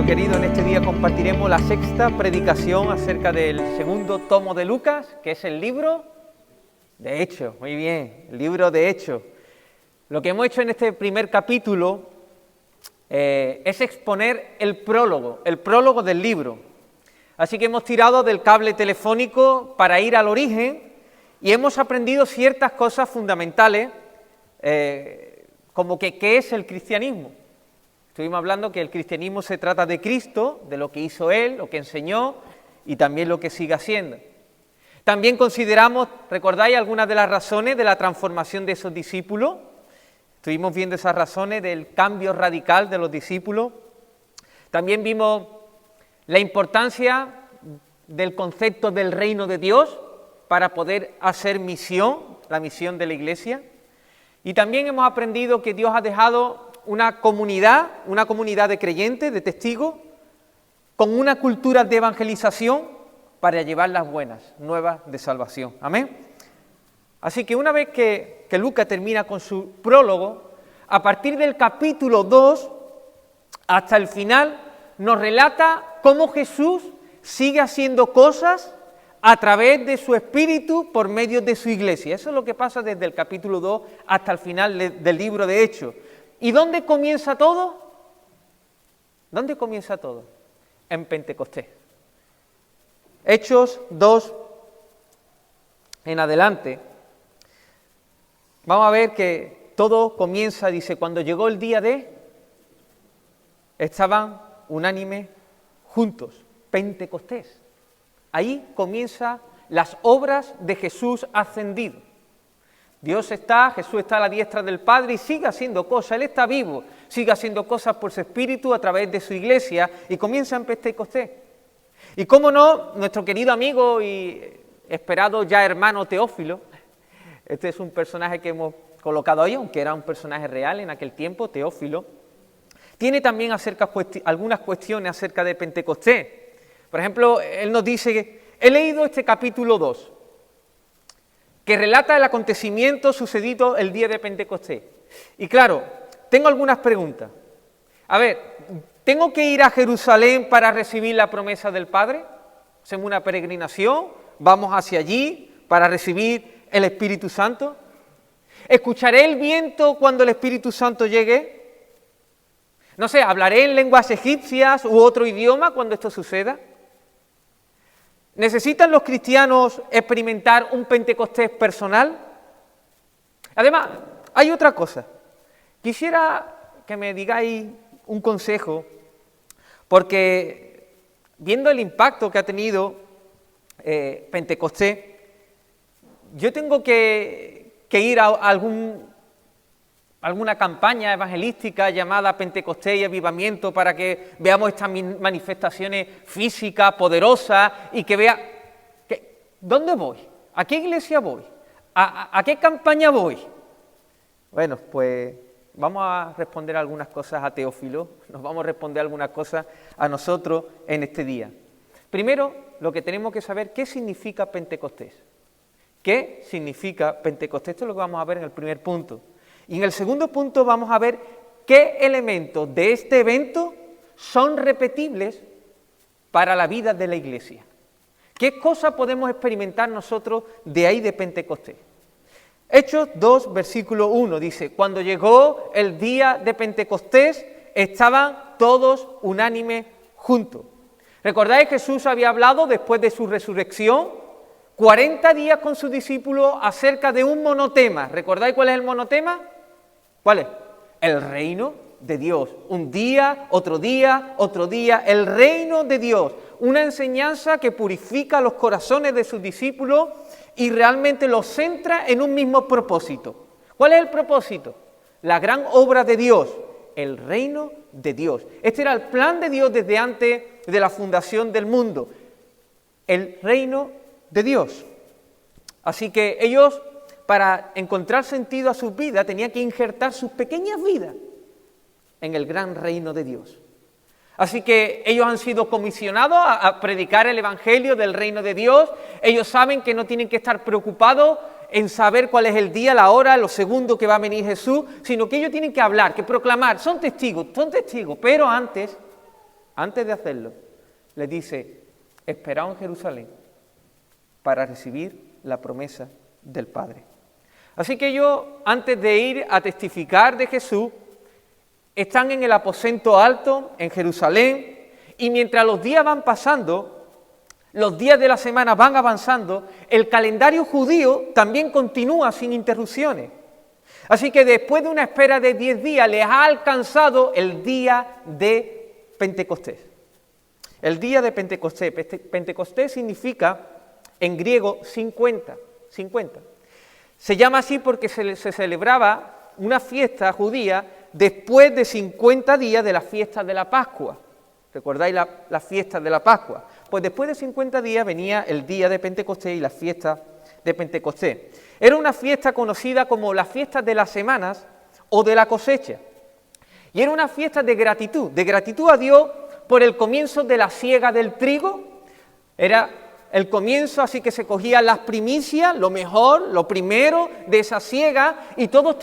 querido, en este día compartiremos la sexta predicación acerca del segundo tomo de Lucas, que es el libro de Hechos. Muy bien, el libro de Hechos. Lo que hemos hecho en este primer capítulo es exponer el prólogo del libro. Así que hemos tirado del cable telefónico para ir al origen y hemos aprendido ciertas cosas fundamentales, como que qué es el cristianismo. Estuvimos hablando que el cristianismo se trata de Cristo, de lo que hizo Él, lo que enseñó y también lo que sigue haciendo. También consideramos, ¿recordáis algunas de las razones de la transformación de esos discípulos? Estuvimos viendo esas razones del cambio radical de los discípulos. También vimos la importancia del concepto del reino de Dios para poder hacer misión, la misión de la Iglesia. Y también hemos aprendido que Dios ha dejado una comunidad de creyentes, de testigos, con una cultura de evangelización para llevar las buenas nuevas de salvación. Amén. Así que una vez que Lucas termina con su prólogo, a partir del capítulo 2 hasta el final, nos relata cómo Jesús sigue haciendo cosas a través de su Espíritu por medio de su Iglesia. Eso es lo que pasa desde el capítulo 2 hasta el final del libro de Hechos. ¿Y dónde comienza todo? ¿Dónde comienza todo? En Pentecostés. Hechos 2 en adelante. Vamos a ver que todo comienza, dice, cuando llegó el día estaban unánimes juntos, Pentecostés. Ahí comienzan las obras de Jesús ascendido. Jesús está a la diestra del Padre y sigue haciendo cosas, Él está vivo, sigue haciendo cosas por su Espíritu a través de su Iglesia y comienza en Pentecostés. Y cómo no, nuestro querido amigo y esperado ya hermano Teófilo, este es un personaje que hemos colocado ahí, aunque era un personaje real en aquel tiempo, Teófilo, tiene también algunas cuestiones acerca de Pentecostés. Por ejemplo, él nos dice que he leído este capítulo 2, que relata el acontecimiento sucedido el día de Pentecostés. Y claro, tengo algunas preguntas. A ver, ¿tengo que ir a Jerusalén para recibir la promesa del Padre? ¿Hacemos una peregrinación? ¿Vamos hacia allí para recibir el Espíritu Santo? ¿Escucharé el viento cuando el Espíritu Santo llegue? No sé, ¿hablaré en lenguas egipcias u otro idioma cuando esto suceda? ¿Necesitan los cristianos experimentar un Pentecostés personal? Además, hay otra cosa. Quisiera que me digáis un consejo, porque viendo el impacto que ha tenido Pentecostés, yo tengo que ir a alguna campaña evangelística llamada Pentecostés y Avivamiento para que veamos estas manifestaciones físicas, poderosas y que vea ¿dónde voy? ¿A qué iglesia voy? ¿A qué campaña voy? Bueno, pues vamos a responder algunas cosas a Teófilo, nos vamos a responder algunas cosas a nosotros en este día. Primero, lo que tenemos que saber, ¿qué significa Pentecostés? ¿Qué significa Pentecostés? Esto es lo que vamos a ver en el primer punto. Y en el segundo punto vamos a ver qué elementos de este evento son repetibles para la vida de la Iglesia. ¿Qué cosas podemos experimentar nosotros de ahí de Pentecostés? Hechos 2, versículo 1 dice, cuando llegó el día de Pentecostés, estaban todos unánimes juntos. ¿Recordáis que Jesús había hablado después de su resurrección 40 días con sus discípulos acerca de un monotema? ¿Recordáis cuál es el monotema? ¿Cuál es? El reino de Dios. Un día, otro día, el reino de Dios. Una enseñanza que purifica los corazones de sus discípulos y realmente los centra en un mismo propósito. ¿Cuál es el propósito? La gran obra de Dios, el reino de Dios. Este era el plan de Dios desde antes de la fundación del mundo. El reino de Dios. Así que ellos, para encontrar sentido a sus vidas, tenían que injertar sus pequeñas vidas en el gran reino de Dios. Así que ellos han sido comisionados a predicar el evangelio del reino de Dios. Ellos saben que no tienen que estar preocupados en saber cuál es el día, la hora, los segundos que va a venir Jesús, sino que ellos tienen que hablar, que proclamar. Son testigos, pero antes antes de hacerlo, les dice, esperaos en Jerusalén para recibir la promesa del Padre. Así que ellos, antes de ir a testificar de Jesús, están en el aposento alto, en Jerusalén, y mientras los días van pasando, los días de la semana van avanzando, el calendario judío también continúa sin interrupciones. Así que después de una espera de 10 días, les ha alcanzado el día de Pentecostés. El día de Pentecostés. Pentecostés significa, en griego, 50. Se llama así porque se celebraba una fiesta judía después de 50 días de la fiesta de la Pascua. ¿Recordáis la fiesta de la Pascua? Pues después de 50 días venía el día de Pentecostés y la fiesta de Pentecostés. Era una fiesta conocida como la fiesta de las semanas o de la cosecha. Y era una fiesta de gratitud a Dios por el comienzo de la siega del trigo. Era el comienzo, así que se cogían las primicias, lo mejor, lo primero de esa siega, y todos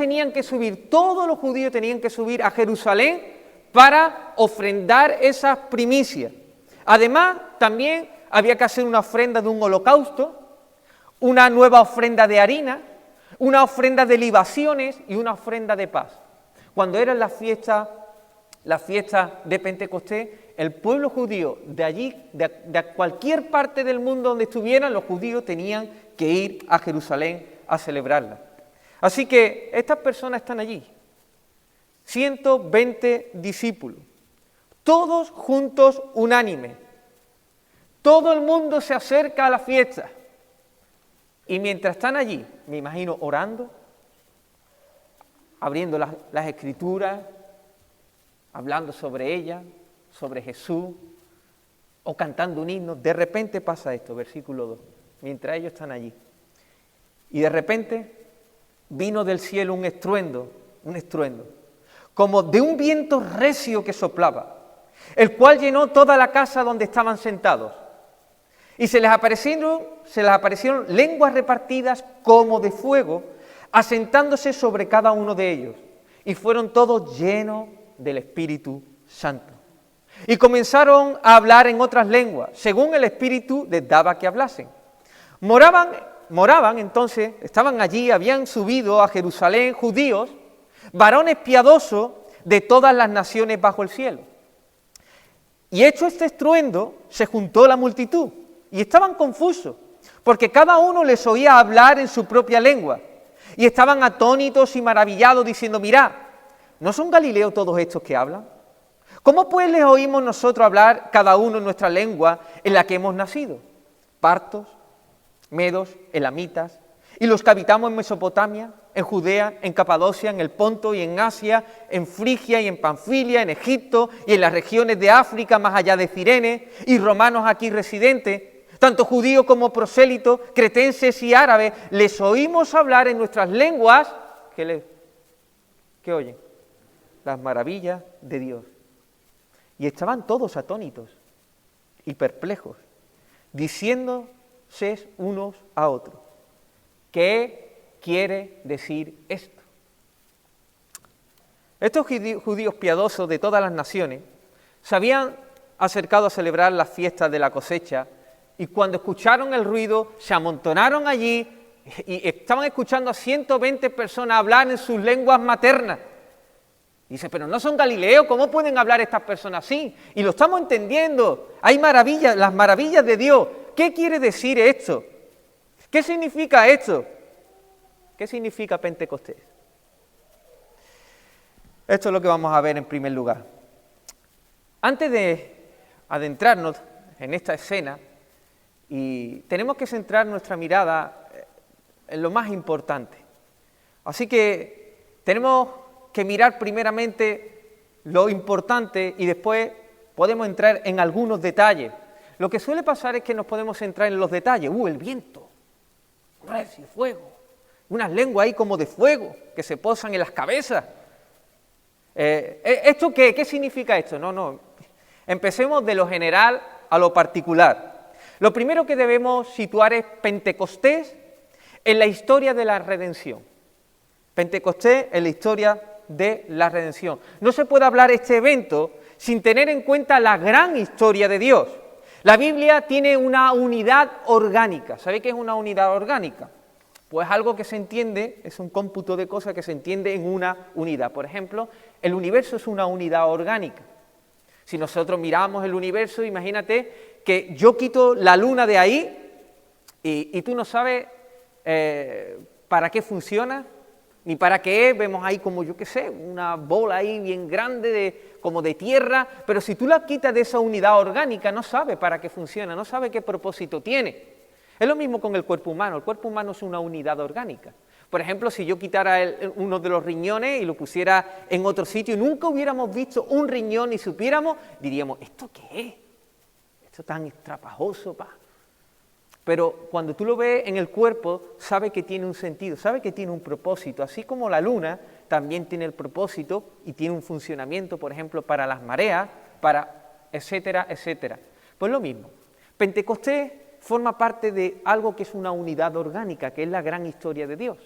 los judíos tenían que subir a Jerusalén para ofrendar esas primicias. Además, también había que hacer una ofrenda de un holocausto, una nueva ofrenda de harina, una ofrenda de libaciones y una ofrenda de paz. Cuando era la fiesta de Pentecostés, el pueblo judío de allí, de cualquier parte del mundo donde estuvieran, los judíos tenían que ir a Jerusalén a celebrarla. Así que estas personas están allí, 120 discípulos, todos juntos unánimes. Todo el mundo se acerca a la fiesta. Y mientras están allí, me imagino orando, abriendo las escrituras, hablando sobre ella, sobre Jesús, o cantando un himno, de repente pasa esto, versículo 2, mientras ellos están allí. Y de repente vino del cielo un estruendo, como de un viento recio que soplaba, el cual llenó toda la casa donde estaban sentados. Y se les aparecieron lenguas repartidas como de fuego, asentándose sobre cada uno de ellos. Y fueron todos llenos del Espíritu Santo. Y comenzaron a hablar en otras lenguas, según el Espíritu les daba que hablasen. Moraban entonces, estaban allí, habían subido a Jerusalén judíos, varones piadosos de todas las naciones bajo el cielo. Y hecho este estruendo, se juntó la multitud. Y estaban confusos, porque cada uno les oía hablar en su propia lengua. Y estaban atónitos y maravillados, diciendo, mirad, ¿no son galileos todos estos que hablan? ¿Cómo pues les oímos nosotros hablar cada uno en nuestra lengua en la que hemos nacido? Partos, medos, elamitas, y los que habitamos en Mesopotamia, en Judea, en Capadocia, en el Ponto y en Asia, en Frigia y en Panfilia, en Egipto y en las regiones de África más allá de Cirene, y romanos aquí residentes, tanto judíos como prosélitos, cretenses y árabes, les oímos hablar en nuestras lenguas, ¿qué oyen? Las maravillas de Dios. Y estaban todos atónitos y perplejos, diciéndose unos a otros, ¿qué quiere decir esto? Estos judíos piadosos de todas las naciones se habían acercado a celebrar las fiestas de la cosecha, y cuando escucharon el ruido se amontonaron allí y estaban escuchando a 120 personas hablar en sus lenguas maternas. Dice, pero no son galileos, ¿cómo pueden hablar estas personas así? Y lo estamos entendiendo, hay maravillas, las maravillas de Dios. ¿Qué quiere decir esto? ¿Qué significa esto? ¿Qué significa Pentecostés? Esto es lo que vamos a ver en primer lugar. Antes de adentrarnos en esta escena, y tenemos que centrar nuestra mirada en lo más importante. Así que tenemos que mirar primeramente lo importante y después podemos entrar en algunos detalles. Lo que suele pasar es que nos podemos centrar en los detalles. El viento, recio, fuego, unas lenguas ahí como de fuego que se posan en las cabezas. ¿Esto qué? ¿Qué significa esto? No. Empecemos de lo general a lo particular. Lo primero que debemos situar es Pentecostés en la historia de la redención. Pentecostés en la historia de la redención. No se puede hablar de este evento sin tener en cuenta la gran historia de Dios. La Biblia tiene una unidad orgánica. ¿Sabéis qué es una unidad orgánica? Pues algo que se entiende, es un cómputo de cosas que se entiende en una unidad. Por ejemplo, el universo es una unidad orgánica. Si nosotros miramos el universo, imagínate que yo quito la luna de ahí y tú no sabes para qué funciona, ni para qué es. Vemos ahí como, yo qué sé, una bola ahí bien grande, como de tierra, pero si tú la quitas de esa unidad orgánica, no sabe para qué funciona, no sabe qué propósito tiene. Es lo mismo con el cuerpo humano es una unidad orgánica. Por ejemplo, si yo quitara uno de los riñones y lo pusiera en otro sitio y nunca hubiéramos visto un riñón y supiéramos, diríamos, ¿esto qué es? Esto tan trabajoso, pa. Pero cuando tú lo ves en el cuerpo, sabe que tiene un sentido, sabe que tiene un propósito, así como la luna también tiene el propósito y tiene un funcionamiento, por ejemplo, para las mareas, para etcétera, etcétera. Pues lo mismo, Pentecostés forma parte de algo que es una unidad orgánica, que es la gran historia de Dios.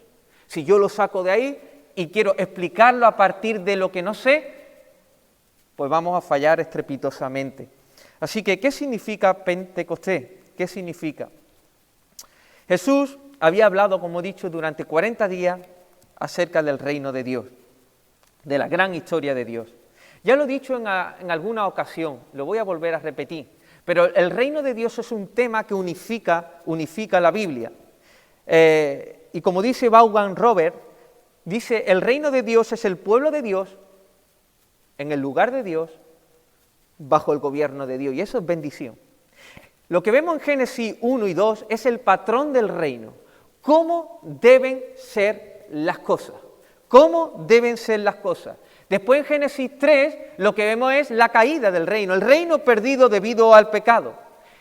Si yo lo saco de ahí y quiero explicarlo a partir de lo que no sé, pues vamos a fallar estrepitosamente. Así que, ¿qué significa Pentecostés? ¿Qué significa? Jesús había hablado, como he dicho, durante 40 días acerca del reino de Dios, de la gran historia de Dios. Ya lo he dicho en alguna ocasión, lo voy a volver a repetir. Pero el reino de Dios es un tema que unifica la Biblia. Y como dice Vaughan Robert, dice, el reino de Dios es el pueblo de Dios, en el lugar de Dios, bajo el gobierno de Dios. Y eso es bendición. Lo que vemos en Génesis 1 y 2 es el patrón del reino. ¿Cómo deben ser las cosas? ¿Cómo deben ser las cosas? Después en Génesis 3 lo que vemos es la caída del reino, el reino perdido debido al pecado.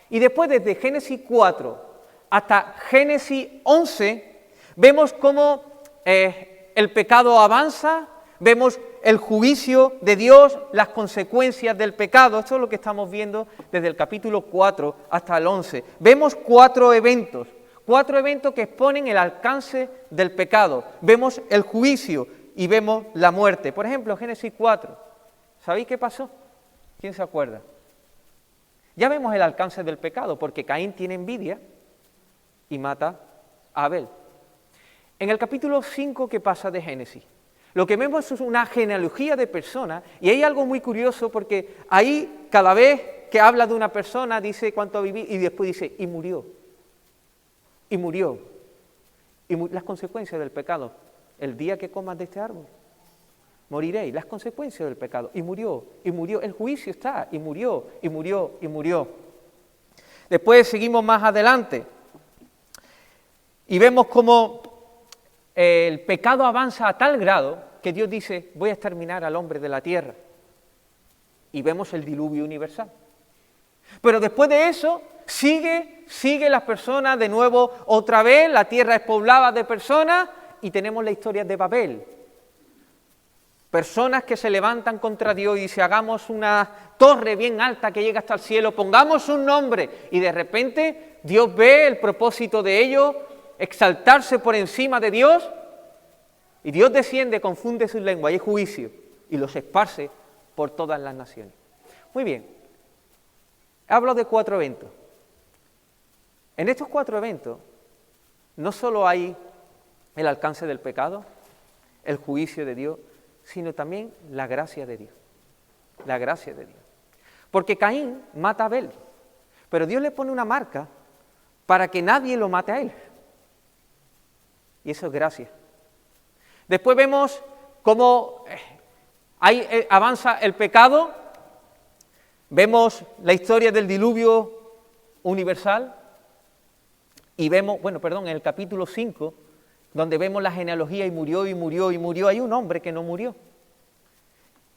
Y después desde Génesis 4 hasta Génesis 11 vemos cómo el pecado avanza, vemos el juicio de Dios, las consecuencias del pecado. Esto es lo que estamos viendo desde el capítulo 4 hasta el 11. Vemos cuatro eventos que exponen el alcance del pecado. Vemos el juicio y vemos la muerte. Por ejemplo, Génesis 4. ¿Sabéis qué pasó? ¿Quién se acuerda? Ya vemos el alcance del pecado, porque Caín tiene envidia y mata a Abel. En el capítulo 5, ¿qué pasa de Génesis? Lo que vemos es una genealogía de personas, y hay algo muy curioso, porque ahí cada vez que habla de una persona dice cuánto vivió, y después dice, y murió. Y murió. Las consecuencias del pecado. El día que comas de este árbol, moriréis. Las consecuencias del pecado. Y murió. El juicio está. Y murió. Después seguimos más adelante. Y vemos cómo el pecado avanza a tal grado que Dios dice, voy a exterminar al hombre de la tierra. Y vemos el diluvio universal. Pero después de eso, sigue las personas de nuevo otra vez, la tierra es poblada de personas, y tenemos la historia de Babel. Personas que se levantan contra Dios y dicen, hagamos una torre bien alta que llega hasta el cielo, pongamos un nombre, y de repente Dios ve el propósito de ellos, exaltarse por encima de Dios, y Dios desciende, confunde sus lenguas, y hay juicio, y los esparce por todas las naciones. Muy bien, hablo de 4 eventos. En estos 4 eventos, no solo hay el alcance del pecado, el juicio de Dios, sino también la gracia de Dios. La gracia de Dios. Porque Caín mata a Abel, pero Dios le pone una marca para que nadie lo mate a él. Y eso es gracia. Después vemos cómo avanza el pecado, vemos la historia del diluvio universal, y vemos, en el capítulo 5, donde vemos la genealogía, y murió, hay un hombre que no murió.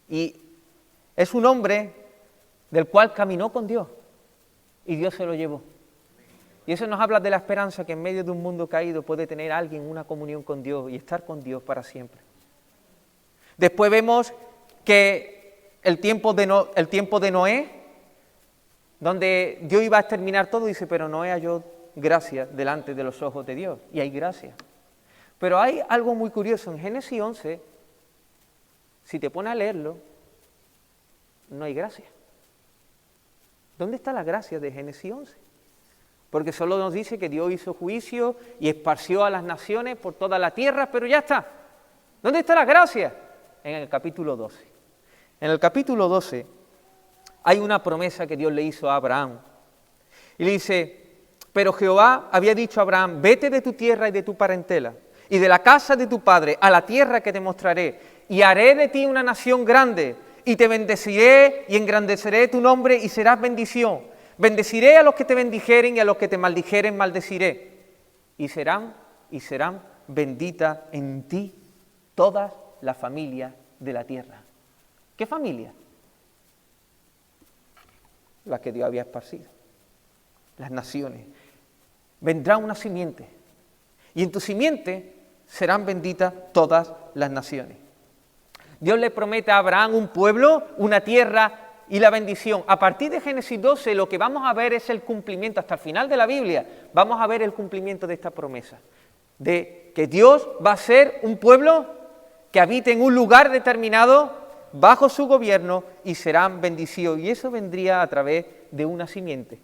Y es un hombre del cual caminó con Dios, y Dios se lo llevó. Y eso nos habla de la esperanza que en medio de un mundo caído puede tener alguien una comunión con Dios y estar con Dios para siempre. Después vemos que el tiempo de Noé, donde Dios iba a exterminar todo, dice, pero Noé halló gracia delante de los ojos de Dios, y hay gracia. Pero hay algo muy curioso en Génesis 11, si te pones a leerlo, no hay gracia. ¿Dónde está la gracia de Génesis 11? Porque solo nos dice que Dios hizo juicio y esparció a las naciones por toda la tierra, pero ya está. ¿Dónde está la gracia? En el capítulo 12. En el capítulo 12 hay una promesa que Dios le hizo a Abraham. Y le dice, pero Jehová había dicho a Abraham, vete de tu tierra y de tu parentela, y de la casa de tu padre a la tierra que te mostraré, y haré de ti una nación grande, y te bendeciré y engrandeceré tu nombre y serás bendición. Bendeciré a los que te bendijeren y a los que te maldijeren maldeciré. Y serán benditas en ti todas las familias de la tierra. ¿Qué familia? La que Dios había esparcido. Las naciones. Vendrá una simiente. Y en tu simiente serán benditas todas las naciones. Dios le promete a Abraham un pueblo, una tierra y la bendición. A partir de Génesis 12 lo que vamos a ver es el cumplimiento, hasta el final de la Biblia, vamos a ver el cumplimiento de esta promesa. De que Dios va a ser un pueblo que habite en un lugar determinado, bajo su gobierno, y serán bendición. Y eso vendría a través de una simiente.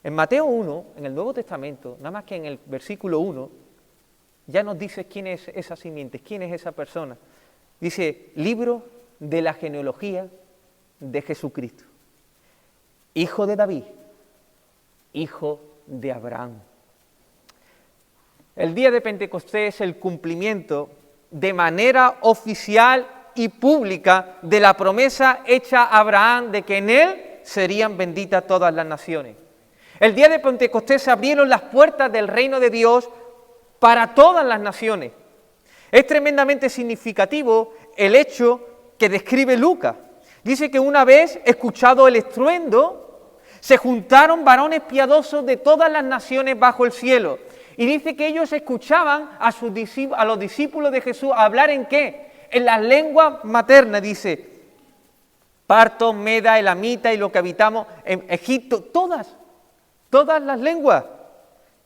En Mateo 1, en el Nuevo Testamento, nada más que en el versículo 1, ya nos dice quién es esa simiente, quién es esa persona. Dice, libro de la genealogía de Jesucristo, hijo de David, hijo de Abraham. El día de Pentecostés es el cumplimiento de manera oficial y pública de la promesa hecha a Abraham de que en él serían benditas todas las naciones. El día de Pentecostés se abrieron las puertas del reino de Dios para todas las naciones. Es tremendamente significativo el hecho que describe Lucas. Dice que una vez escuchado el estruendo, se juntaron varones piadosos de todas las naciones bajo el cielo. Y dice que ellos escuchaban a los discípulos de Jesús hablar ¿en qué? En las lenguas maternas, dice, parto, meda, elamita y lo que habitamos en Egipto, todas las lenguas,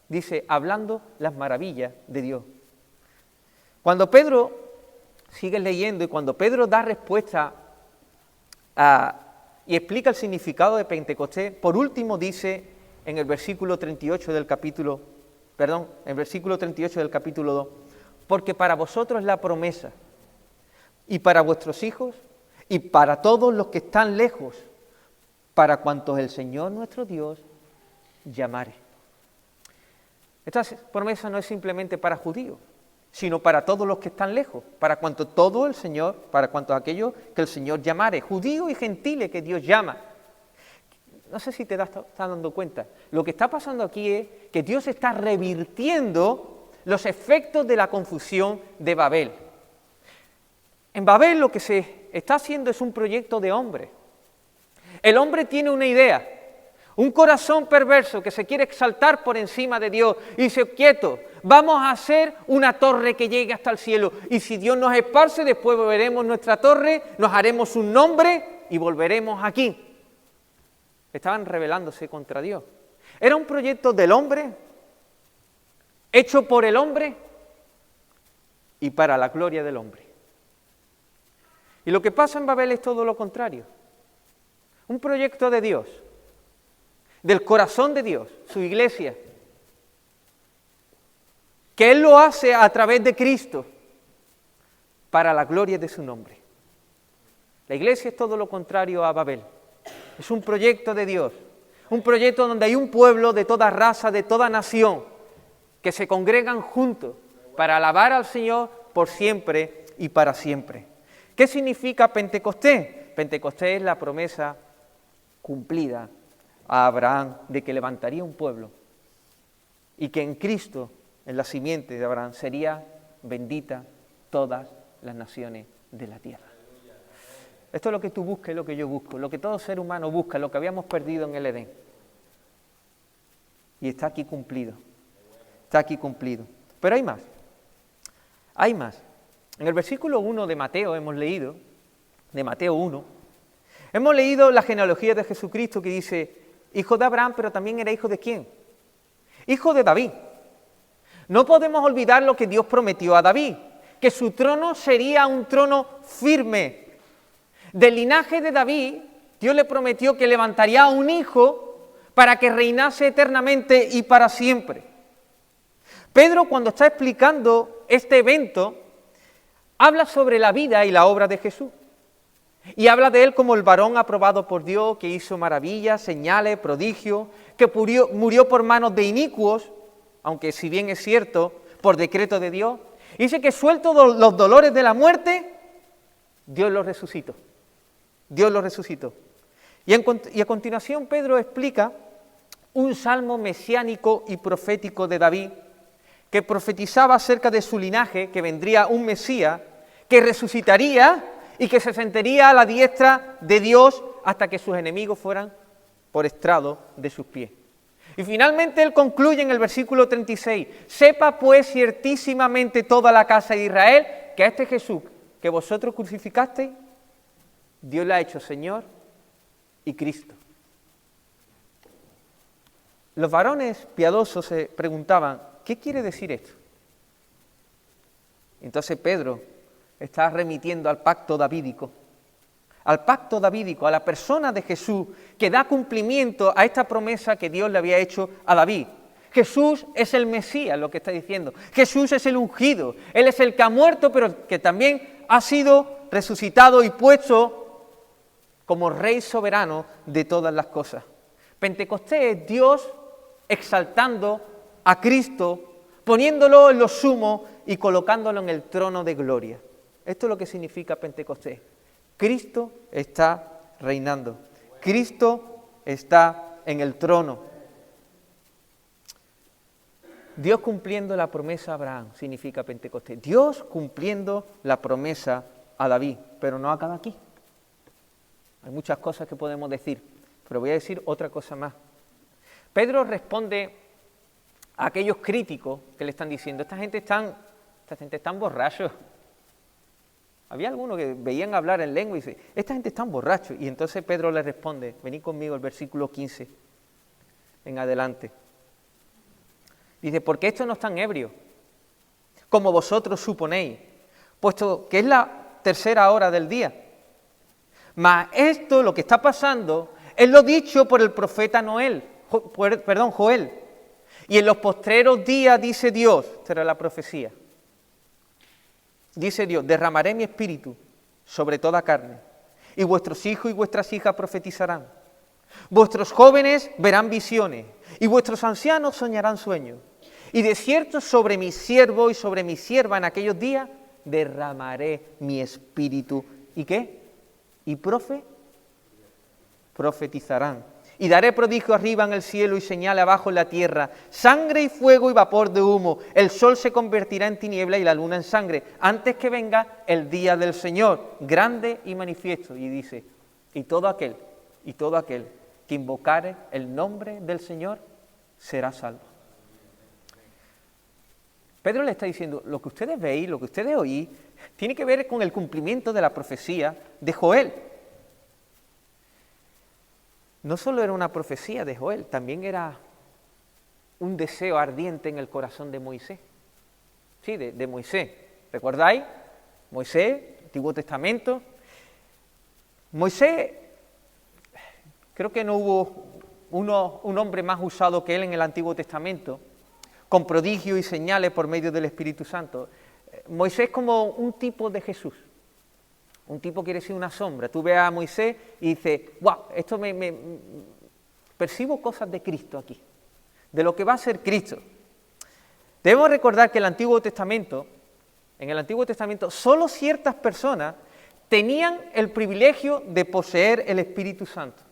dice, hablando las maravillas de Dios. Cuando Pedro, sigue leyendo, y cuando Pedro da respuesta y explica el significado de Pentecostés, por último dice en el versículo 38 del capítulo 2, porque para vosotros es la promesa, y para vuestros hijos, y para todos los que están lejos, para cuantos el Señor nuestro Dios llamare. Esta promesa no es simplemente para judíos, sino para todos los que están lejos, para cuantos aquellos que el Señor llamare, judíos y gentiles que Dios llama. No sé si te estás dando cuenta, lo que está pasando aquí es que Dios está revirtiendo los efectos de la confusión de Babel. En Babel lo que se está haciendo es un proyecto de hombre. El hombre tiene una idea, un corazón perverso que se quiere exaltar por encima de Dios y dice, quieto, vamos a hacer una torre que llegue hasta el cielo y si Dios nos esparce, después veremos nuestra torre, nos haremos un nombre y volveremos aquí. Estaban rebelándose contra Dios. Era un proyecto del hombre, hecho por el hombre y para la gloria del hombre. Y lo que pasa en Babel es todo lo contrario. Un proyecto de Dios, del corazón de Dios, su iglesia, que Él lo hace a través de Cristo para la gloria de su nombre. La iglesia es todo lo contrario a Babel. Es un proyecto de Dios, un proyecto donde hay un pueblo de toda raza, de toda nación, que se congregan juntos para alabar al Señor por siempre y para siempre. ¿Qué significa Pentecostés? Pentecostés es la promesa cumplida a Abraham de que levantaría un pueblo y que en Cristo, en la simiente de Abraham, sería bendita todas las naciones de la tierra. Esto es lo que tú buscas y lo que yo busco, lo que todo ser humano busca, lo que habíamos perdido en el Edén. Y está aquí cumplido, está aquí cumplido. Pero hay más, hay más. En el versículo 1 de Mateo hemos leído, hemos leído la genealogía de Jesucristo que dice, hijo de Abraham, pero también era hijo de ¿quién? Hijo de David. No podemos olvidar lo que Dios prometió a David, que su trono sería un trono firme. Del linaje de David, Dios le prometió que levantaría a un hijo para que reinase eternamente y para siempre. Pedro, cuando está explicando este evento, habla sobre la vida y la obra de Jesús. Y habla de él como el varón aprobado por Dios, que hizo maravillas, señales, prodigios, que murió por manos de inicuos, aunque si bien es cierto, por decreto de Dios. Y dice que suelto los dolores de la muerte, Dios lo resucitó. Dios lo resucitó. Y a continuación Pedro explica un salmo mesiánico y profético de David, que profetizaba acerca de su linaje, que vendría un Mesías, que resucitaría y que se sentaría a la diestra de Dios hasta que sus enemigos fueran por estrado de sus pies. Y finalmente él concluye en el versículo 36, sepa pues ciertísimamente toda la casa de Israel, que a este Jesús que vosotros crucificasteis, Dios le ha hecho Señor y Cristo. Los varones piadosos se preguntaban, ¿qué quiere decir esto? Entonces Pedro está remitiendo al pacto davídico, a la persona de Jesús que da cumplimiento a esta promesa que Dios le había hecho a David. Jesús es el Mesías, lo que está diciendo. Jesús es el ungido, Él es el que ha muerto, pero que también ha sido resucitado y puesto como Rey soberano de todas las cosas. Pentecostés es Dios exaltando a Cristo, poniéndolo en lo sumo y colocándolo en el trono de gloria. Esto es lo que significa Pentecostés. Cristo está reinando. Cristo está en el trono. Dios cumpliendo la promesa a Abraham significa Pentecostés. Dios cumpliendo la promesa a David, pero no acaba aquí. Hay muchas cosas que podemos decir, pero voy a decir otra cosa más. Pedro responde a aquellos críticos que le están diciendo, esta gente están borrachos. Había algunos que veían hablar en lengua y dice, esta gente está borrachos. Y entonces Pedro le responde, venid conmigo al versículo 15 en adelante. Dice, porque estos no están ebrios, como vosotros suponéis, puesto que es la tercera hora del día. Mas esto, lo que está pasando, es lo dicho por el profeta Joel. Y en los postreros días, dice Dios, esta era la profecía, dice Dios, derramaré mi espíritu sobre toda carne, y vuestros hijos y vuestras hijas profetizarán. Vuestros jóvenes verán visiones, y vuestros ancianos soñarán sueños. Y de cierto sobre mi siervo y sobre mi sierva en aquellos días derramaré mi espíritu. ¿Y qué? Y profetizarán. Y daré prodigio arriba en el cielo y señal abajo en la tierra, sangre y fuego y vapor de humo. El sol se convertirá en tiniebla y la luna en sangre, antes que venga el día del Señor, grande y manifiesto. Y dice, y todo aquel que invocare el nombre del Señor será salvo. Pedro le está diciendo, lo que ustedes veis, lo que ustedes oís, tiene que ver con el cumplimiento de la profecía de Joel. No solo era una profecía de Joel, también era un deseo ardiente en el corazón de Moisés. Sí, de Moisés. ¿Recordáis? Moisés, Antiguo Testamento. Moisés, creo que no hubo un hombre más usado que él en el Antiguo Testamento, con prodigios y señales por medio del Espíritu Santo. Moisés como un tipo de Jesús. Un tipo quiere decir una sombra. Tú ves a Moisés y dices, wow, esto percibo cosas de Cristo aquí, de lo que va a ser Cristo. Debemos recordar que en el Antiguo Testamento, solo ciertas personas tenían el privilegio de poseer el Espíritu Santo.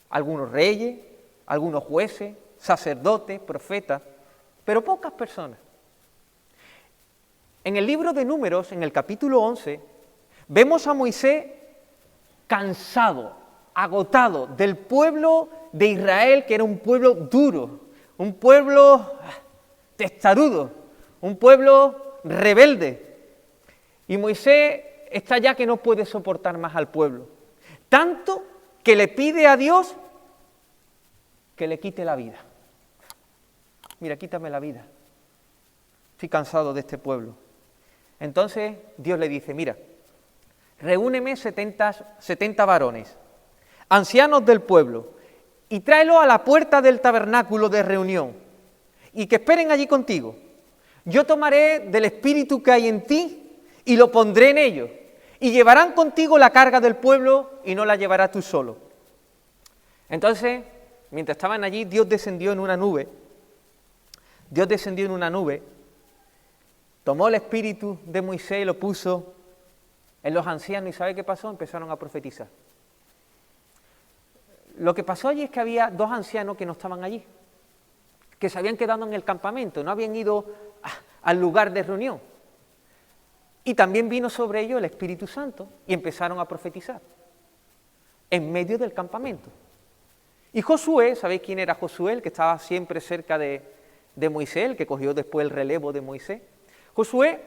Algunos reyes, algunos jueces, sacerdotes, profetas, pero pocas personas. En el libro de Números, en el capítulo 11, vemos a Moisés cansado, agotado del pueblo de Israel, que era un pueblo duro, un pueblo testarudo, un pueblo rebelde. Y Moisés está ya que no puede soportar más al pueblo, tanto que le pide a Dios que le quite la vida. Mira, quítame la vida, estoy cansado de este pueblo. Entonces Dios le dice, mira, reúneme 70 varones, ancianos del pueblo, y tráelos a la puerta del tabernáculo de reunión, y que esperen allí contigo. Yo tomaré del espíritu que hay en ti y lo pondré en ellos, y llevarán contigo la carga del pueblo y no la llevarás tú solo. Entonces, mientras estaban allí, Dios descendió en una nube, tomó el espíritu de Moisés y lo puso en los ancianos, y ¿sabe qué pasó? Empezaron a profetizar. Lo que pasó allí es que había 2 ancianos que no estaban allí, que se habían quedado en el campamento, no habían ido al lugar de reunión. Y también vino sobre ellos el Espíritu Santo y empezaron a profetizar en medio del campamento. Y Josué, ¿sabéis quién era Josué? El que estaba siempre cerca de Moisés, el que cogió después el relevo de Moisés. Josué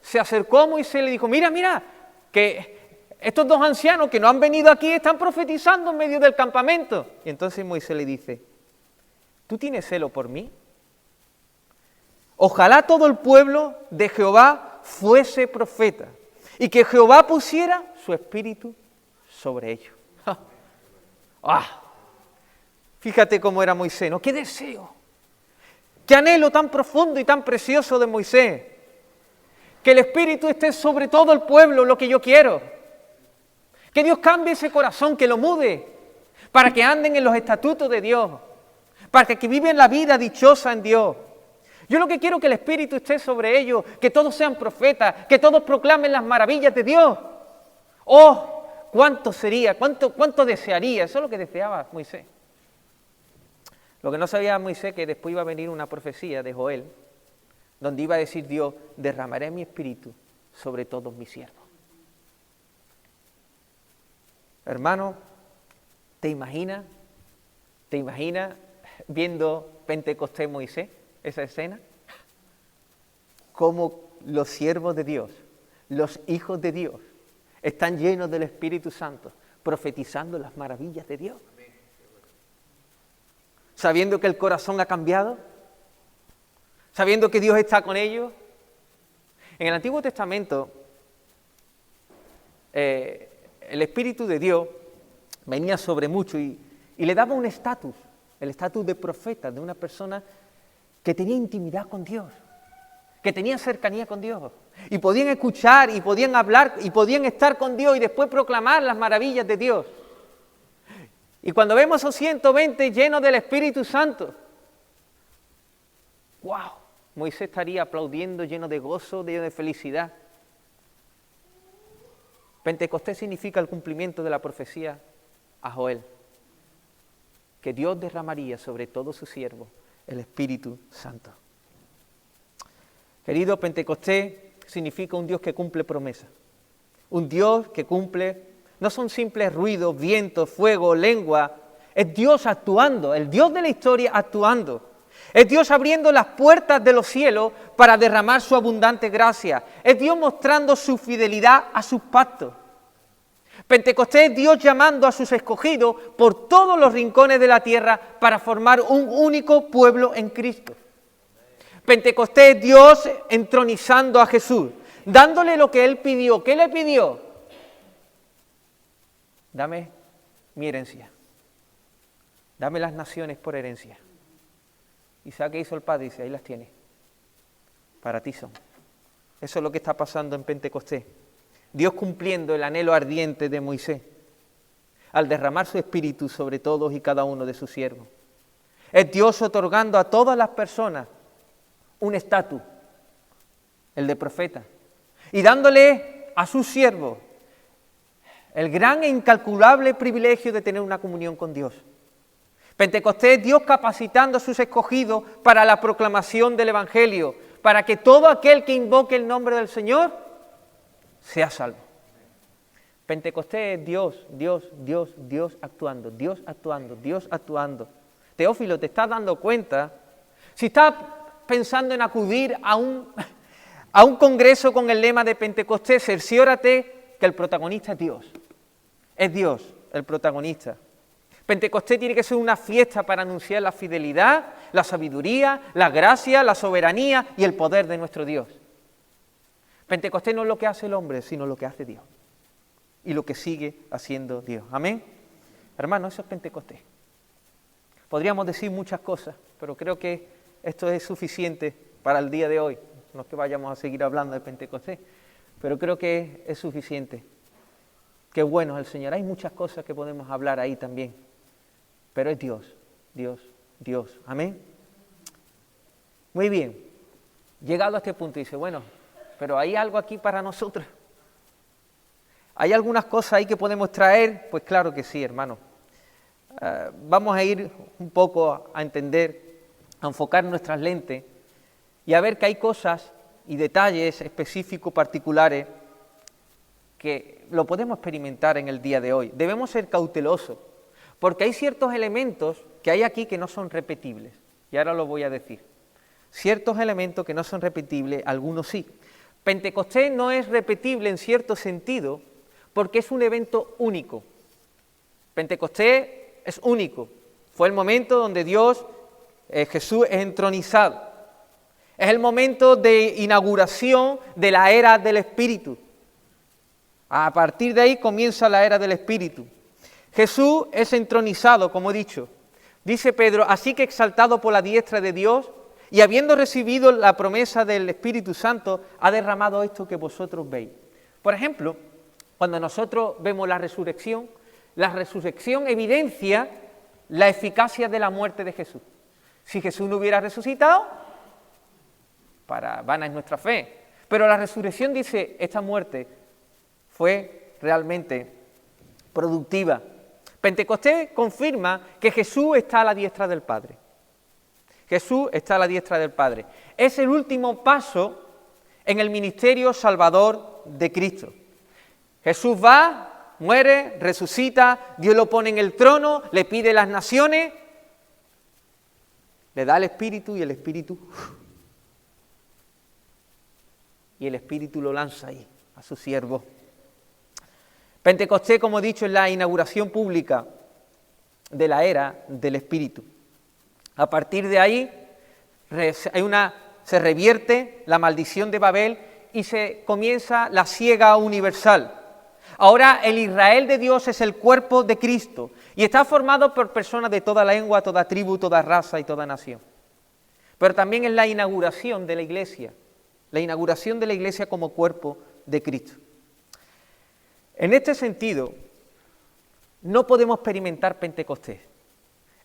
se acercó a Moisés y le dijo, mira, que estos 2 ancianos que no han venido aquí están profetizando en medio del campamento. Y entonces Moisés le dice, ¿tú tienes celo por mí? Ojalá todo el pueblo de Jehová fuese profeta, y que Jehová pusiera su espíritu sobre ellos. Fíjate cómo era Moisés, ¿no? ¡Qué deseo! ¡Qué anhelo tan profundo y tan precioso de Moisés! Que el espíritu esté sobre todo el pueblo, lo que yo quiero. Que Dios cambie ese corazón, que lo mude, para que anden en los estatutos de Dios, para que viven la vida dichosa en Dios. Yo lo que quiero es que el Espíritu esté sobre ellos, que todos sean profetas, que todos proclamen las maravillas de Dios. ¡Oh! ¿Cuánto sería? ¿Cuánto desearía? Eso es lo que deseaba Moisés. Lo que no sabía Moisés, que después iba a venir una profecía de Joel, donde iba a decir Dios, derramaré mi espíritu sobre todos mis siervos. Hermano, ¿te imaginas viendo Pentecostés Moisés, esa escena? Cómo los siervos de Dios, los hijos de Dios, están llenos del Espíritu Santo, profetizando las maravillas de Dios. Sabiendo que el corazón ha cambiado, sabiendo que Dios está con ellos. En el Antiguo Testamento, el Espíritu de Dios venía sobre mucho y le daba un estatus, el estatus de profeta, de una persona que tenía intimidad con Dios, que tenía cercanía con Dios, y podían escuchar, y podían hablar, y podían estar con Dios, y después proclamar las maravillas de Dios. Y cuando vemos esos 120 llenos del Espíritu Santo, ¡wow! Moisés estaría aplaudiendo, lleno de gozo, lleno de felicidad. Pentecostés significa el cumplimiento de la profecía a Joel, que Dios derramaría sobre todos sus siervos el Espíritu Santo. Querido, Pentecostés significa un Dios que cumple promesas, un Dios que cumple, no son simples ruidos, vientos, fuego, lengua, es Dios actuando, el Dios de la historia actuando. Es Dios abriendo las puertas de los cielos para derramar su abundante gracia. Es Dios mostrando su fidelidad a sus pactos. Pentecostés es Dios llamando a sus escogidos por todos los rincones de la tierra para formar un único pueblo en Cristo. Pentecostés es Dios entronizando a Jesús, dándole lo que Él pidió. ¿Qué le pidió? Dame mi herencia. Dame las naciones por herencia. ¿Y sabe qué hizo el Padre? Dice, ahí las tienes. Para ti son. Eso es lo que está pasando en Pentecostés. Dios cumpliendo el anhelo ardiente de Moisés al derramar su espíritu sobre todos y cada uno de sus siervos. Es Dios otorgando a todas las personas un estatus, el de profeta, y dándole a sus siervos el gran e incalculable privilegio de tener una comunión con Dios. Pentecostés es Dios capacitando a sus escogidos para la proclamación del Evangelio, para que todo aquel que invoque el nombre del Señor sea salvo. Pentecostés es Dios actuando, Dios actuando, Dios actuando. Teófilo, ¿te estás dando cuenta? Si estás pensando en acudir a un congreso con el lema de Pentecostés, cerciórate que el protagonista es Dios. Es Dios el protagonista. Pentecostés tiene que ser una fiesta para anunciar la fidelidad, la sabiduría, la gracia, la soberanía y el poder de nuestro Dios. Pentecostés no es lo que hace el hombre, sino lo que hace Dios. y lo que sigue haciendo Dios. Amén. Hermano, eso es Pentecostés. Podríamos decir muchas cosas, pero creo que esto es suficiente para el día de hoy. No es que vayamos a seguir hablando de Pentecostés, pero creo que es suficiente. Qué bueno es el Señor. Hay muchas cosas que podemos hablar ahí también, pero es Dios, Dios, Dios. Amén. Muy bien. Llegado a este punto dice, bueno, pero hay algo aquí para nosotros. ¿Hay algunas cosas ahí que podemos traer? Pues claro que sí, hermano. Vamos a ir un poco a entender, a enfocar nuestras lentes y a ver que hay cosas y detalles específicos, particulares, que lo podemos experimentar en el día de hoy. Debemos ser cautelosos, porque hay ciertos elementos que hay aquí que no son repetibles, y ahora lo voy a decir. Ciertos elementos que no son repetibles, algunos sí. Pentecostés no es repetible en cierto sentido, porque es un evento único. Pentecostés es único. Fue el momento donde Jesús es entronizado. Es el momento de inauguración de la era del Espíritu. A partir de ahí comienza la era del Espíritu. Jesús es entronizado, como he dicho. Dice Pedro, así que exaltado por la diestra de Dios y habiendo recibido la promesa del Espíritu Santo, ha derramado esto que vosotros veis. Por ejemplo, cuando nosotros vemos la resurrección evidencia la eficacia de la muerte de Jesús. Si Jesús no hubiera resucitado, vana es nuestra fe. Pero la resurrección dice, esta muerte fue realmente productiva. Pentecostés confirma que Jesús está a la diestra del Padre. Jesús está a la diestra del Padre. Es el último paso en el ministerio salvador de Cristo. Jesús va, muere, resucita, Dios lo pone en el trono, le pide las naciones, le da el Espíritu y el Espíritu lo lanza ahí, a su siervo. Pentecostés, como he dicho, es la inauguración pública de la era del Espíritu. A partir de ahí se revierte la maldición de Babel y se comienza la siega universal. Ahora el Israel de Dios es el cuerpo de Cristo y está formado por personas de toda lengua, toda tribu, toda raza y toda nación. Pero también es la inauguración de la iglesia como cuerpo de Cristo. En este sentido, no podemos experimentar Pentecostés.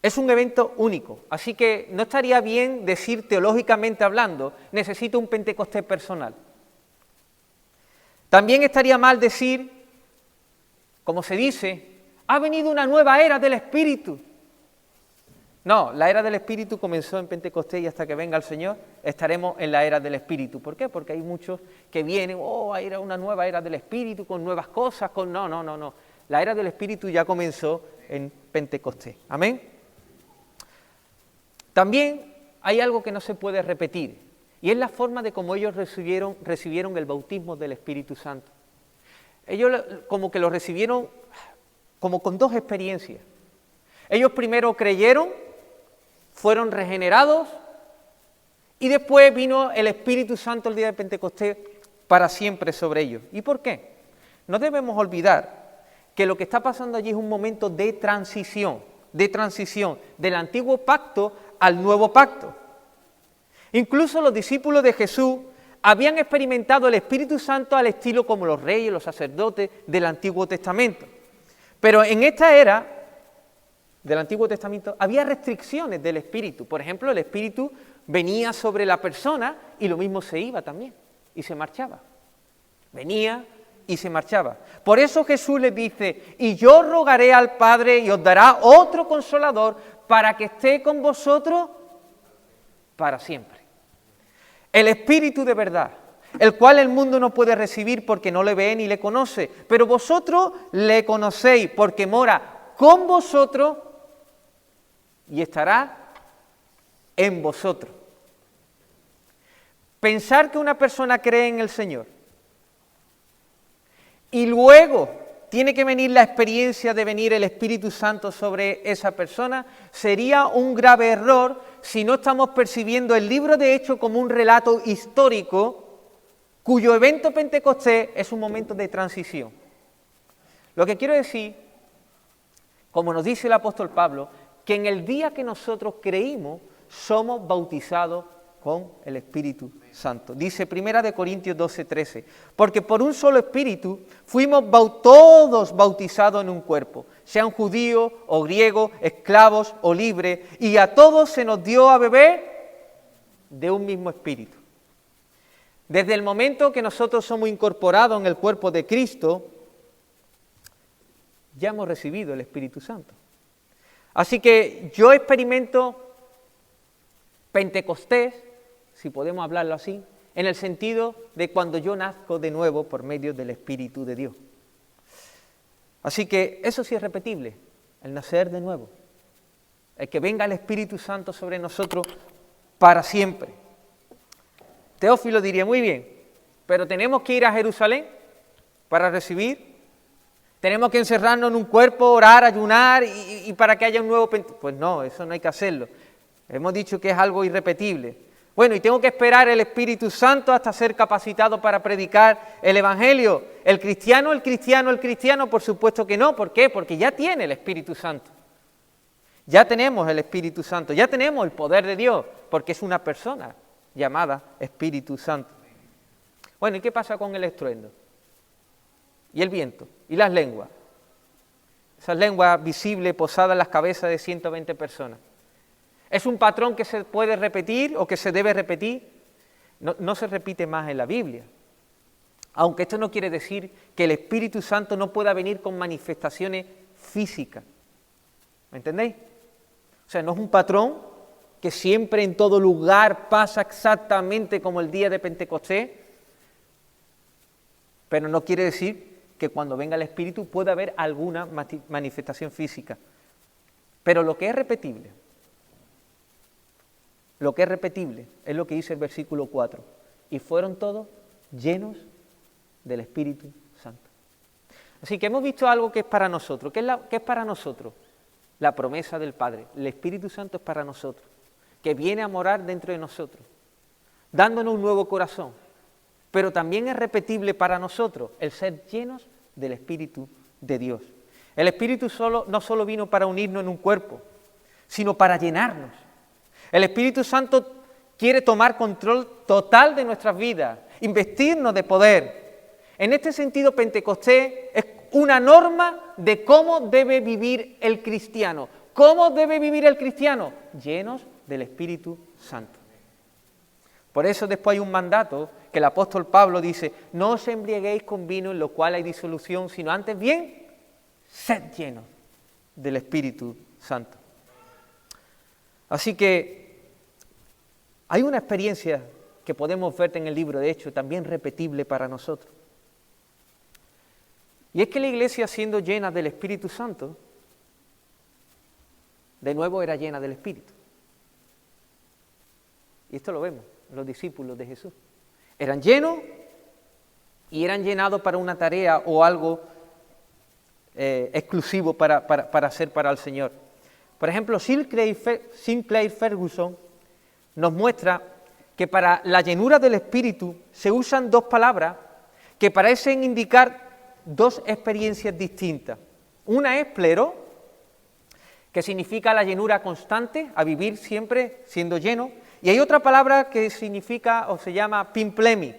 Es un evento único, así que no estaría bien decir teológicamente hablando, necesito un Pentecostés personal. También estaría mal decir, como se dice, ha venido una nueva era del Espíritu. No, la era del Espíritu comenzó en Pentecostés y hasta que venga el Señor estaremos en la era del Espíritu. ¿Por qué? Porque hay muchos que vienen, hay una nueva era del Espíritu con nuevas cosas, No. La era del Espíritu ya comenzó en Pentecostés. Amén. También hay algo que no se puede repetir y es la forma de cómo ellos recibieron el bautismo del Espíritu Santo. Ellos como que lo recibieron como con dos experiencias. Ellos primero creyeron, fueron regenerados y después vino el Espíritu Santo el día de Pentecostés para siempre sobre ellos. ¿Y por qué? No debemos olvidar que lo que está pasando allí es un momento de transición del antiguo pacto al nuevo pacto. Incluso los discípulos de Jesús habían experimentado el Espíritu Santo al estilo como los reyes, los sacerdotes del Antiguo Testamento. Pero en esta era del Antiguo Testamento había restricciones del Espíritu. Por ejemplo, el Espíritu venía sobre la persona y lo mismo se iba también y se marchaba. Venía y se marchaba. Por eso Jesús les dice, y yo rogaré al Padre y os dará otro Consolador para que esté con vosotros para siempre. El Espíritu de verdad, el cual el mundo no puede recibir porque no le ve ni le conoce, pero vosotros le conocéis porque mora con vosotros y estará en vosotros. Pensar que una persona cree en el Señor y luego tiene que venir la experiencia de venir el Espíritu Santo sobre esa persona sería un grave error si no estamos percibiendo el libro de Hechos como un relato histórico cuyo evento Pentecostés es un momento de transición. Lo que quiero decir, como nos dice el apóstol Pablo, que en el día que nosotros creímos, somos bautizados con el Espíritu Santo. Dice 1 Corintios 12:13, porque por un solo Espíritu fuimos todos bautizados en un cuerpo, sean judíos o griegos, esclavos o libres, y a todos se nos dio a beber de un mismo Espíritu. Desde el momento que nosotros somos incorporados en el cuerpo de Cristo, ya hemos recibido el Espíritu Santo. Así que yo experimento Pentecostés, si podemos hablarlo así, en el sentido de cuando yo nazco de nuevo por medio del Espíritu de Dios. Así que eso sí es repetible, el nacer de nuevo, el que venga el Espíritu Santo sobre nosotros para siempre. Teófilo diría, muy bien, pero tenemos que ir a Jerusalén para recibir, tenemos que encerrarnos en un cuerpo, orar, ayunar y para que haya un nuevo Pentecostés. Pues no, eso no hay que hacerlo. Hemos dicho que es algo irrepetible. Bueno, y tengo que esperar el Espíritu Santo hasta ser capacitado para predicar el Evangelio. ¿El cristiano, por supuesto que no? ¿Por qué? Porque ya tiene el Espíritu Santo. Ya tenemos el Espíritu Santo, ya tenemos el poder de Dios, porque es una persona llamada Espíritu Santo. Bueno, ¿y qué pasa con el estruendo? Y el viento, y las lenguas. Esas lenguas visibles posadas en las cabezas de 120 personas. ¿Es un patrón que se puede repetir o que se debe repetir? No se repite más en la Biblia. Aunque esto no quiere decir que el Espíritu Santo no pueda venir con manifestaciones físicas. ¿Me entendéis? O sea, no es un patrón que siempre en todo lugar pasa exactamente como el día de Pentecostés, pero no quiere decir que cuando venga el Espíritu pueda haber alguna manifestación física. Pero lo que es repetible es lo que dice el versículo 4. Y fueron todos llenos del Espíritu Santo. Así que hemos visto algo que es para nosotros. ¿Qué es para nosotros? La promesa del Padre. El Espíritu Santo es para nosotros, que viene a morar dentro de nosotros, dándonos un nuevo corazón. Pero también es repetible para nosotros el ser llenos del Espíritu de Dios. El Espíritu no solo vino para unirnos en un cuerpo, sino para llenarnos. El Espíritu Santo quiere tomar control total de nuestras vidas, investirnos de poder. En este sentido, Pentecostés es una norma de cómo debe vivir el cristiano. ¿Cómo debe vivir el cristiano? Llenos del Espíritu Santo. Por eso después hay un mandato que el apóstol Pablo dice, no os embriaguéis con vino en lo cual hay disolución, sino antes bien, sed llenos del Espíritu Santo. Así que hay una experiencia que podemos ver en el libro de Hechos, también repetible para nosotros. Y es que la iglesia, siendo llena del Espíritu Santo, de nuevo era llena del Espíritu. Y esto lo vemos, los discípulos de Jesús. Eran llenos y eran llenados para una tarea o algo exclusivo para hacer para el Señor. Por ejemplo, Sinclair Ferguson nos muestra que para la llenura del Espíritu se usan dos palabras que parecen indicar dos experiencias distintas. Una es plero, que significa la llenura constante, a vivir siempre siendo lleno, y hay otra palabra que significa o se llama pimplemi,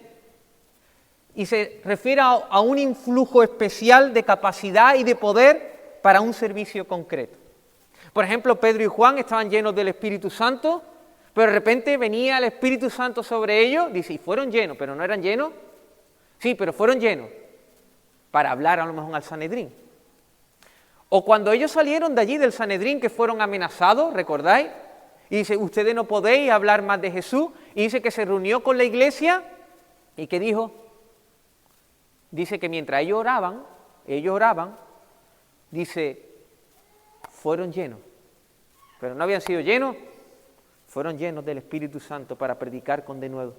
y se refiere a un influjo especial de capacidad y de poder para un servicio concreto. Por ejemplo, Pedro y Juan estaban llenos del Espíritu Santo, pero de repente venía el Espíritu Santo sobre ellos, dice, y fueron llenos, pero no eran llenos. Sí, pero fueron llenos para hablar a lo mejor al Sanedrín. O cuando ellos salieron de allí del Sanedrín, que fueron amenazados, ¿recordáis? Y dice, ustedes no podéis hablar más de Jesús. Y dice que se reunió con la iglesia y que dijo, dice que mientras ellos oraban, dice, fueron llenos. Pero no habían sido llenos, fueron llenos del Espíritu Santo para predicar con denuedo.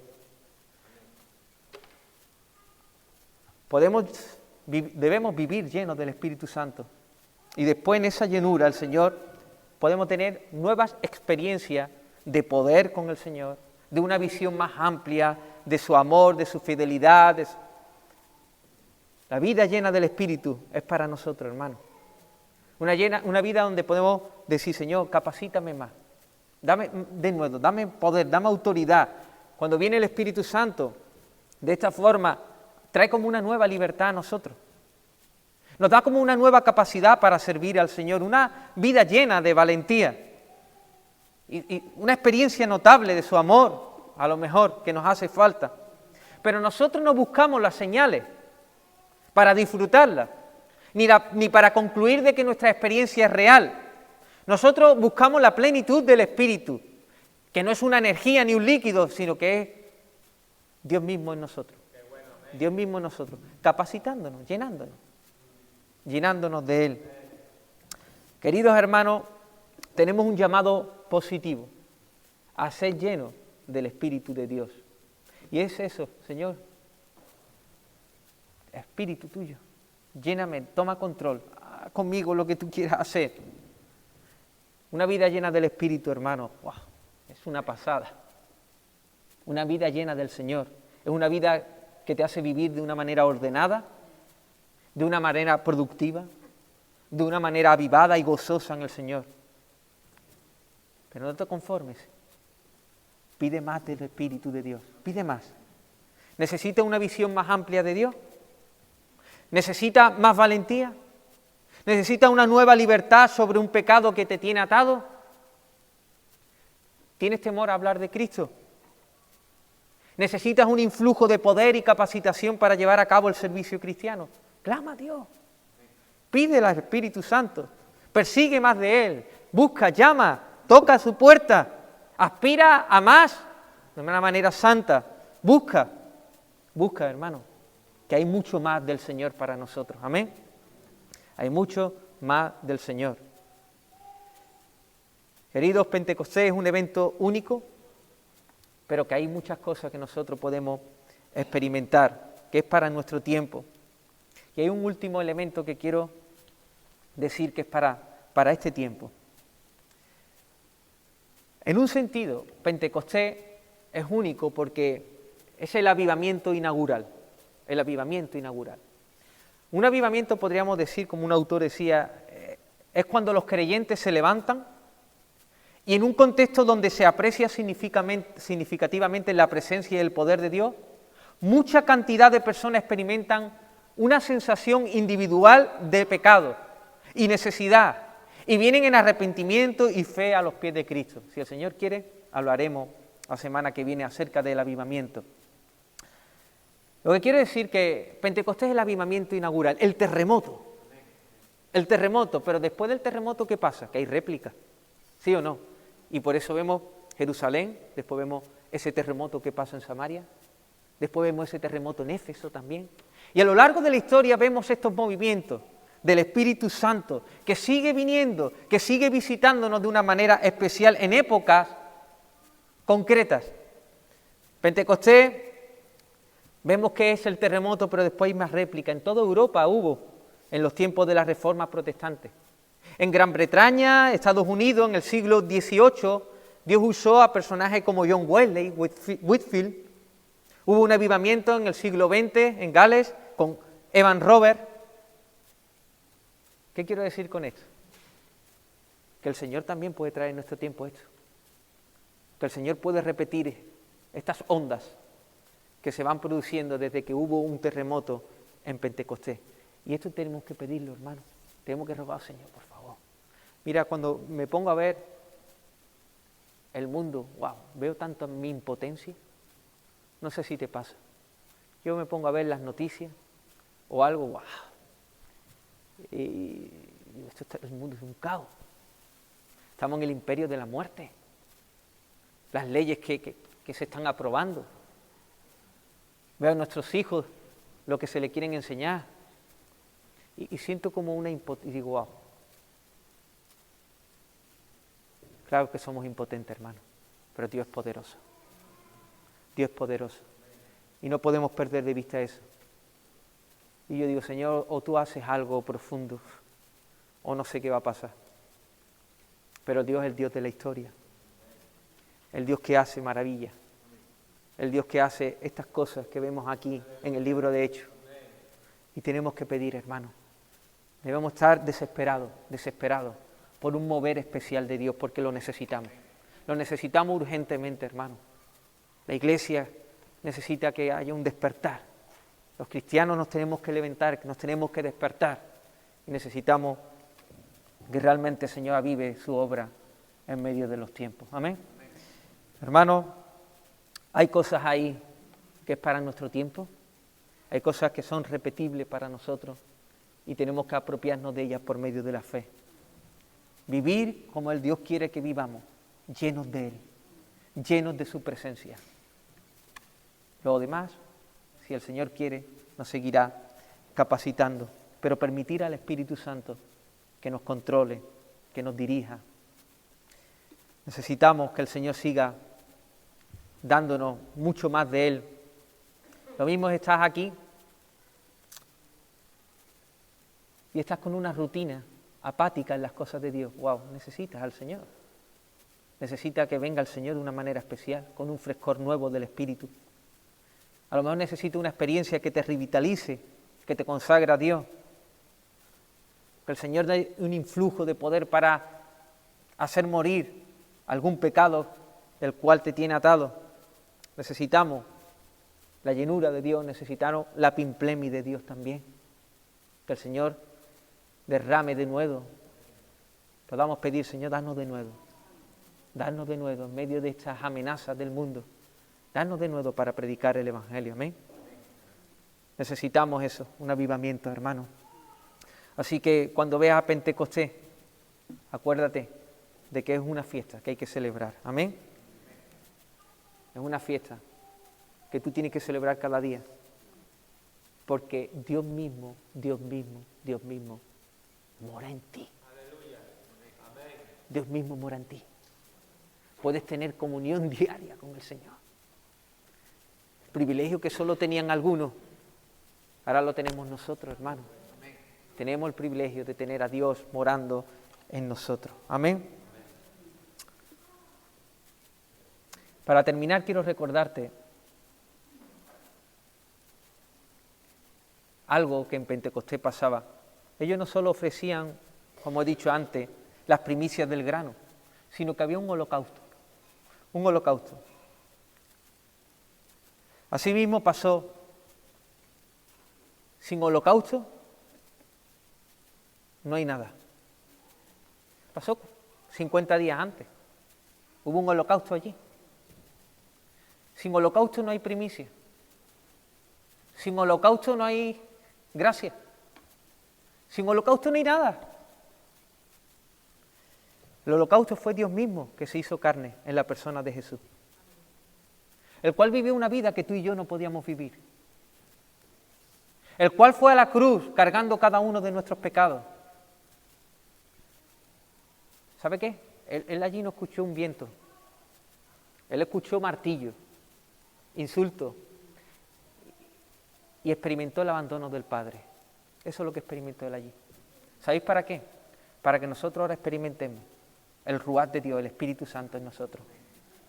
Debemos vivir llenos del Espíritu Santo. Y después en esa llenura, el Señor, podemos tener nuevas experiencias de poder con el Señor, de una visión más amplia de su amor, de su fidelidad. La vida llena del Espíritu es para nosotros, hermanos. Una vida donde podemos decir, Señor, capacítame más. Dame de nuevo, dame poder, dame autoridad. Cuando viene el Espíritu Santo, de esta forma, trae como una nueva libertad a nosotros. Nos da como una nueva capacidad para servir al Señor, una vida llena de valentía y una experiencia notable de su amor, a lo mejor, que nos hace falta. Pero nosotros no buscamos las señales para disfrutarlas, ni para concluir de que nuestra experiencia es real. Nosotros buscamos la plenitud del Espíritu, que no es una energía ni un líquido, sino que es Dios mismo en nosotros. Dios mismo en nosotros, capacitándonos, llenándonos de Él. Queridos hermanos, tenemos un llamado positivo, a ser llenos del Espíritu de Dios. Y es eso, Señor, Espíritu tuyo, lléname, toma control, haz conmigo lo que tú quieras hacer. Una vida llena del Espíritu, hermano, wow, es una pasada. Una vida llena del Señor, es una vida que te hace vivir de una manera ordenada, de una manera productiva, de una manera avivada y gozosa en el Señor. Pero no te conformes, pide más del Espíritu de Dios, pide más. ¿Necesitas una visión más amplia de Dios? ¿Necesitas más valentía? ¿Necesitas una nueva libertad sobre un pecado que te tiene atado? ¿Tienes temor a hablar de Cristo? ¿Necesitas un influjo de poder y capacitación para llevar a cabo el servicio cristiano? Clama a Dios, pídele al Espíritu Santo, persigue más de Él, busca, llama, toca su puerta, aspira a más de una manera santa, busca, hermano, que hay mucho más del Señor para nosotros, amén. Hay mucho más del Señor. Queridos, Pentecostés es un evento único, pero que hay muchas cosas que nosotros podemos experimentar, que es para nuestro tiempo. Y hay un último elemento que quiero decir que es para este tiempo. En un sentido, Pentecostés es único porque es el avivamiento inaugural. El avivamiento inaugural. Un avivamiento, podríamos decir, como un autor decía, es cuando los creyentes se levantan y en un contexto donde se aprecia significativamente la presencia y el poder de Dios, mucha cantidad de personas experimentan una sensación individual de pecado y necesidad, y vienen en arrepentimiento y fe a los pies de Cristo. Si el Señor quiere, hablaremos la semana que viene acerca del avivamiento. Lo que quiero decir que Pentecostés es el avivamiento inaugural, el terremoto, pero después del terremoto, ¿qué pasa? Que hay réplica, ¿sí o no? Y por eso vemos Jerusalén, después vemos ese terremoto que pasa en Samaria, después vemos ese terremoto en Éfeso también. Y a lo largo de la historia vemos estos movimientos del Espíritu Santo que sigue viniendo, que sigue visitándonos de una manera especial en épocas concretas. Pentecostés, vemos que es el terremoto, pero después hay más réplica. En toda Europa hubo en los tiempos de la Reforma Protestante. En Gran Bretaña, Estados Unidos, en el siglo XVIII, Dios usó a personajes como John Wesley, Whitefield. Hubo un avivamiento en el siglo XX en Gales con Evan Roberts. ¿Qué quiero decir con esto? Que el Señor también puede traer en nuestro tiempo esto. Que el Señor puede repetir estas ondas que se van produciendo desde que hubo un terremoto en Pentecostés. Y esto tenemos que pedirlo, hermano. Tenemos que rogar al Señor, por favor. Mira, cuando me pongo a ver el mundo, wow, veo tanto mi impotencia. No sé si te pasa. Yo me pongo a ver las noticias o algo, wow. Y el mundo es un caos. Estamos en el imperio de la muerte. Las leyes que se están aprobando. Veo a nuestros hijos lo que se le quieren enseñar. Y siento como una impotencia. Y digo, wow. Claro que somos impotentes, hermano. Pero Dios es poderoso. Dios es poderoso. Y no podemos perder de vista eso. Y yo digo, Señor, o tú haces algo profundo, o no sé qué va a pasar. Pero Dios es el Dios de la historia. El Dios que hace maravillas. El Dios que hace estas cosas que vemos aquí en el libro de Hechos. Y tenemos que pedir, hermanos. Debemos estar desesperados por un mover especial de Dios, porque lo necesitamos. Lo necesitamos urgentemente, hermanos. La Iglesia necesita que haya un despertar. Los cristianos nos tenemos que levantar, nos tenemos que despertar. Y necesitamos que realmente el Señor avive su obra en medio de los tiempos. Amén. Hermanos, hay cosas ahí que es para nuestro tiempo. Hay cosas que son repetibles para nosotros y tenemos que apropiarnos de ellas por medio de la fe. Vivir como el Dios quiere que vivamos, llenos de Él, llenos de su presencia. Lo demás, si el Señor quiere, nos seguirá capacitando, pero permitir al Espíritu Santo que nos controle, que nos dirija. Necesitamos que el Señor siga dándonos mucho más de Él. Lo mismo estás aquí y estás con una rutina apática en las cosas de Dios. ¡Wow! Necesitas al Señor. Necesitas que venga el Señor de una manera especial, con un frescor nuevo del Espíritu. A lo mejor necesitas una experiencia que te revitalice, que te consagre a Dios. Que el Señor dé un influjo de poder para hacer morir algún pecado del cual te tiene atado. Necesitamos la llenura de Dios, necesitamos la pimplemi de Dios también. Que el Señor derrame de nuevo. Podamos pedir, Señor, danos de nuevo en medio de estas amenazas del mundo. Danos de nuevo para predicar el Evangelio, amén. Necesitamos eso, un avivamiento, hermano. Así que cuando veas a Pentecostés, acuérdate de que es una fiesta que hay que celebrar, amén. Es una fiesta que tú tienes que celebrar cada día, porque Dios mismo mora en ti. Dios mismo mora en ti. Puedes tener comunión diaria con el Señor. El privilegio que solo tenían algunos, ahora lo tenemos nosotros, hermanos. Tenemos el privilegio de tener a Dios morando en nosotros. Amén. Para terminar, quiero recordarte algo que en Pentecostés pasaba. Ellos no solo ofrecían, como he dicho antes, las primicias del grano, sino que había un holocausto. Un holocausto. Asimismo pasó. Sin holocausto no hay nada. Pasó 50 días antes. Hubo un holocausto allí. Sin holocausto no hay primicia. Sin holocausto no hay gracia. Sin holocausto no hay nada. El holocausto fue Dios mismo que se hizo carne en la persona de Jesús, el cual vivió una vida que tú y yo no podíamos vivir, el cual fue a la cruz cargando cada uno de nuestros pecados. ¿Sabe qué? Él allí no escuchó un viento, él escuchó martillo, insulto, y experimentó el abandono del Padre. Eso es lo que experimentó él allí. ¿Sabéis para qué? Para que nosotros ahora experimentemos el ruaj de Dios, el Espíritu Santo en nosotros.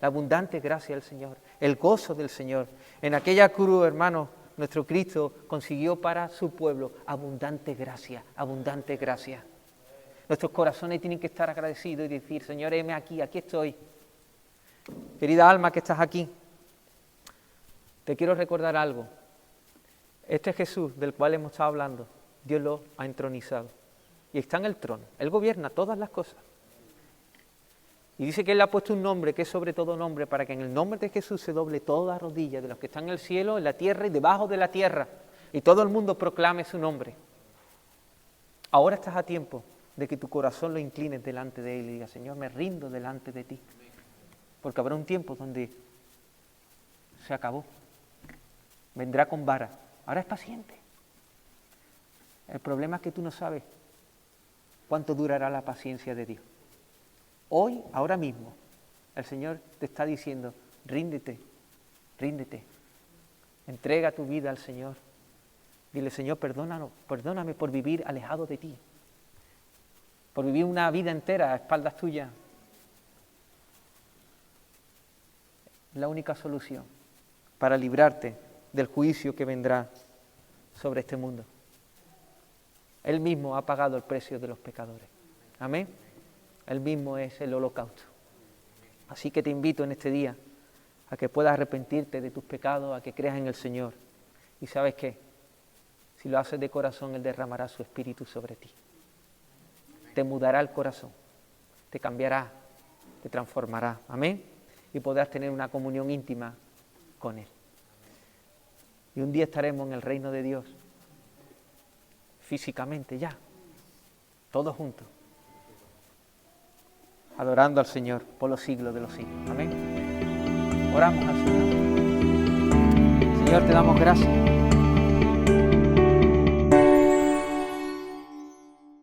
La abundante gracia del Señor, el gozo del Señor. En aquella cruz, hermanos, nuestro Cristo consiguió para su pueblo abundante gracia, abundante gracia. Nuestros corazones tienen que estar agradecidos y decir, Señor, heme aquí estoy. Querida alma que estás aquí, te quiero recordar algo. Este Jesús del cual hemos estado hablando, Dios lo ha entronizado. Y está en el trono. Él gobierna todas las cosas. Y dice que Él le ha puesto un nombre que es sobre todo nombre, para que en el nombre de Jesús se doble toda rodilla de los que están en el cielo, en la tierra y debajo de la tierra. Y todo el mundo proclame su nombre. Ahora estás a tiempo de que tu corazón lo inclines delante de Él y digas, Señor, me rindo delante de ti. Porque habrá un tiempo donde se acabó. Vendrá con vara. Ahora es paciente. El problema es que tú no sabes cuánto durará la paciencia de Dios. Hoy, ahora mismo, el Señor te está diciendo, ríndete, ríndete. Entrega tu vida al Señor. Dile, Señor, perdóname por vivir alejado de ti. Por vivir una vida entera a espaldas tuyas. La única solución para librarte del juicio que vendrá sobre este mundo. Él mismo ha pagado el precio de los pecadores. Amén. Él mismo es el holocausto. Así que te invito en este día a que puedas arrepentirte de tus pecados, a que creas en el Señor. Y ¿sabes qué? Si lo haces de corazón, Él derramará su Espíritu sobre ti. Te mudará el corazón, te cambiará, te transformará. Amén. Y podrás tener una comunión íntima con Él. Y un día estaremos en el reino de Dios, físicamente ya, todos juntos, adorando al Señor por los siglos de los siglos. Amén. Oramos al Señor. Señor, te damos gracias